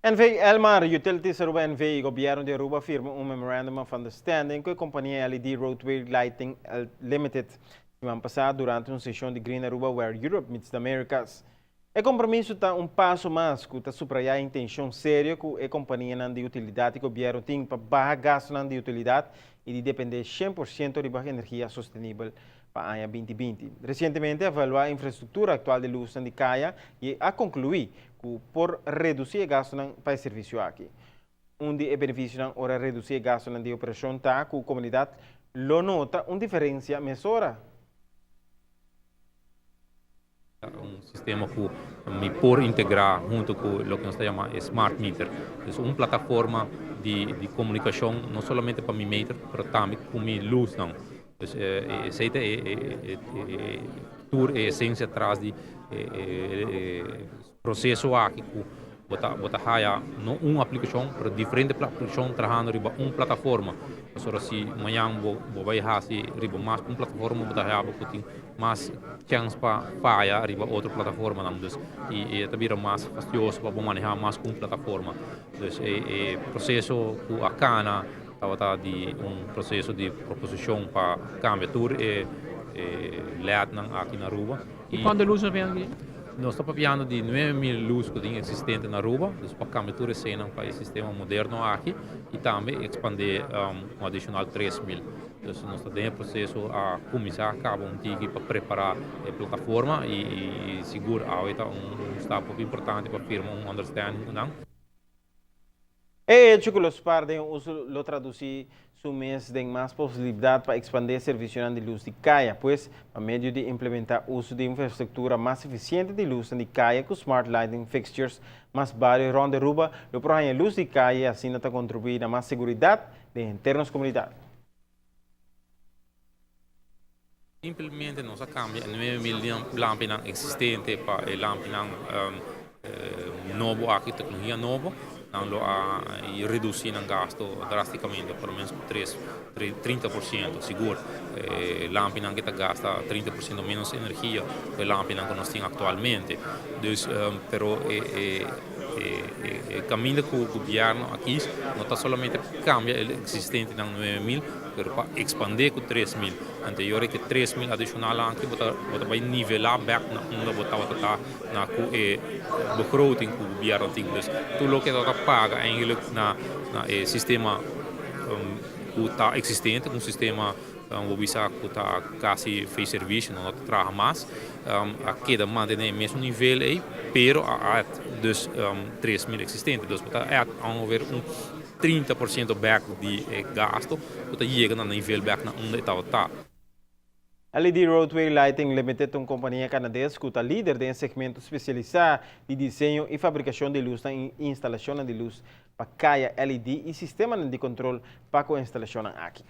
NV Elmar Utilities Aruba NV e governo de Aruba firma Memorandum of Understanding com a companhia LED Roadway Lighting Limited semana passada durante uma sessão de Green Aruba Where Europe Meets the Americas. O compromisso está passo mais que está subrayar a intenção séria que a companhia de utilidade e governo tem para baixar gasto de utilidade e de depender 100% de energia sustentável para o ano 2020. Recentemente, avaliou a infraestrutura atual de luz de Caia e a concluir que por reduzir o gasto para o serviço aqui. Onde o benefício para reduzir o gasto de operação está que a comunidade lo nota uma diferença mesura. Sistema que me por integrar junto com o que nós chamamos Smart Meter. É uma plataforma de comunicação não somente para mi meter, mas também para mi luz. Então, essa é a essência atrás do processo aqui. Bota haya não uma aplicação, mas diferente aplicação trabalhando riba uma plataforma. Só se amanhã vou vai hasi riba mais uma plataforma, bota haya tem mais chance para falhar riba outra plataforma, não dus e também mais fastidioso para manejar mais uma plataforma. Dus processo que a cana estava de processo de proposição para cambiar tudo e LED aqui na Aruba. E quando a luz não vem aqui? Nós estamos falando de 9.000 luzes que tem existente na Aruba, para cambiar tudo esse para o sistema moderno aqui e também expandir um adicional 3.000. Então, nós estamos em processo a começar a para preparar a plataforma e seguro a step importante para firmar understanding. É hecho que os partes lo traduzir su mês tem mais possibilidade para expandir o serviço de luz de Caia, pois, a meio de implementar o uso de infraestrutura mais eficiente de luz de Caia com smart lighting fixtures mais vários ronda Aruba, o programa Luz de Caia assim está contribuindo a mais segurança de internos comunidade. Simplesmente nós cambiamos 9.000 lâmpadas existentes para lâmpadas novo aqui, tecnologia nova. E reduzir o gasto drasticamente, pelo menos 30%, seguro. Lâmpada que gasta 30% menos energia que a lâmpada que nós temos atualmente. Pero o caminho que o governo aqui não está somente cambia o existente na 9.000, mas para expandir com 3.000. Anterior que 3.000 adicional aqui, vai nivelar back na onda, na begroting que o governo tem. Tudo o que paga eigenlijk na sistema que está existente, um sistema que está quase fez serviço, não trabalha mais, queda mantém o mesmo nível aí, pero há dus 3.000 existentes, dus há ongeveer 30% back de gasto, que chega no nível back na onde está. A LED Roadway Lighting Limited, uma companhia canadense que é líder de um segmento especializado de desenho e fabricação de luz e instalação de luz para Caia LED e sistema de controle para a instalação aqui.